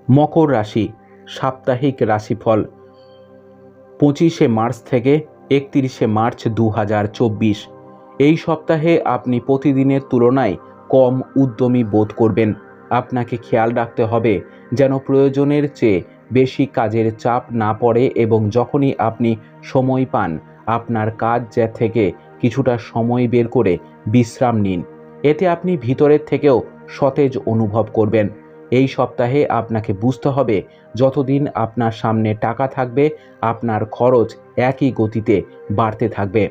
মকর রাশি সাপ্তাহিক রাশিফল 25শে মার্চ থেকে 31শে মার্চ 2024। এই সপ্তাহে আপনি প্রতিদিনের তুলনায় কম উদ্যমী বোধ করবেন। আপনাকে খেয়াল রাখতে হবে যেন প্রয়োজনের চেয়ে বেশি কাজের চাপ না পড়ে এবং যখনই আপনি সময় পান আপনার কাজ থেকে কিছুটা সময় বের করে বিশ্রাম নিন। এতে আপনি ভিতরের থেকেও সতেজ অনুভব করবেন। এই সপ্তাহে আপনাকে বুঝতে হবে যতদিন আপনার সামনে টাকা থাকবে আপনার খরচ একই গতিতে বাড়তে থাকবে।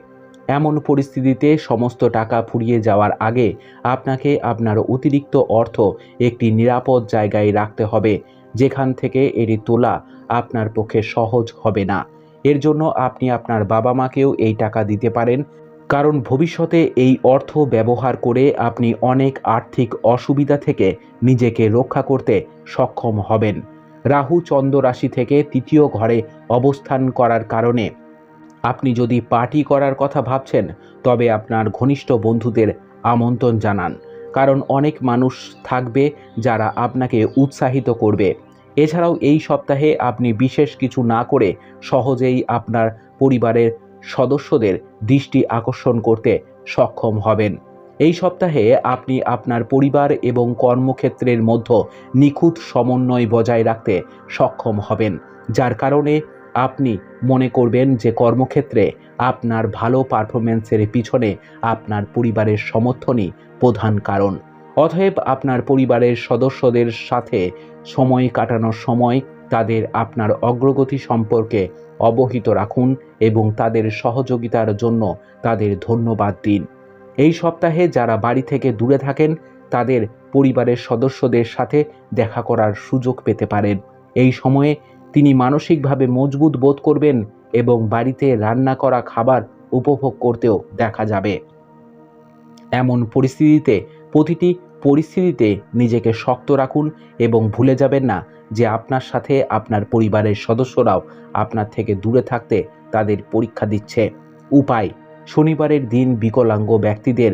এমন পরিস্থিতিতে সমস্ত টাকা ফুরিয়ে যাওয়ার আগে আপনাকে আপনার অতিরিক্ত অর্থ একটি নিরাপদ জায়গায় রাখতে হবে, যেখান থেকে এটি তোলা আপনার পক্ষে সহজ হবে না। এর জন্য আপনি আপনার বাবা মাকেও এই টাকা দিতে পারেন, কারণ ভবিষ্যতে এই অর্থ ব্যবহার করে আপনি অনেক আর্থিক অসুবিধা থেকে নিজেকে রক্ষা করতে সক্ষম হবেন। রাহু চন্দ্র রাশি থেকে তৃতীয় ঘরে অবস্থান করার কারণে আপনি যদি পার্টি করার কথা ভাবছেন তবে আপনার ঘনিষ্ঠ বন্ধুদের আমন্ত্রণ জানান, কারণ অনেক মানুষ থাকবে যারা আপনাকে উৎসাহিত করবে। এছাড়াও এই সপ্তাহে আপনি বিশেষ কিছু না করে সহজেই আপনার পরিবারের সদস্যদের দৃষ্টি আকর্ষণ করতে সক্ষম হবেন। এই সপ্তাহে আপনি আপনার পরিবার এবং কর্মক্ষেত্রের মধ্যে নিখুঁত সমন্বয় বজায় রাখতে সক্ষম হবেন, যার কারণে আপনি মনে করবেন যে কর্মক্ষেত্রে আপনার ভালো পারফরমেন্সের পিছনে আপনার পরিবারের সমর্থনই প্রধান কারণ। অতএব আপনার পরিবারের সদস্যদের সাথে সময় কাটানোর সময় তাদের আপনার অগ্রগতি সম্পর্কে অবহিত রাখুন এবং তাদের সহযোগিতার জন্য তাদের ধন্যবাদ দিন। এই সপ্তাহে যারা বাড়ি থেকে দূরে থাকেন তাদের পরিবারের সদস্যদের সাথে দেখা করার সুযোগ পেতে পারেন। এই সময়ে তিনি মানসিকভাবে মজবুত বোধ করবেন এবং বাড়িতে রান্না করা খাবার উপভোগ করতেও দেখা যাবে। এমন পরিস্থিতিতে প্রতিটি পরিস্থিতিতে নিজেকে শক্ত রাখুন এবং ভুলে যাবেন না যে আপনার সাথে আপনার পরিবারের সদস্যরাও আপনার থেকে দূরে থাকতে তাদের পরীক্ষা দিচ্ছে। উপায়: শনিবারের দিন বিকলাঙ্গ ব্যক্তিদের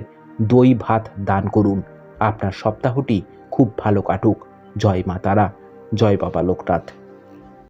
দই ভাত দান করুন। আপনার সপ্তাহটি খুব ভালো কাটুক। জয় মা তারা, জয় বাবা লোকনাথ।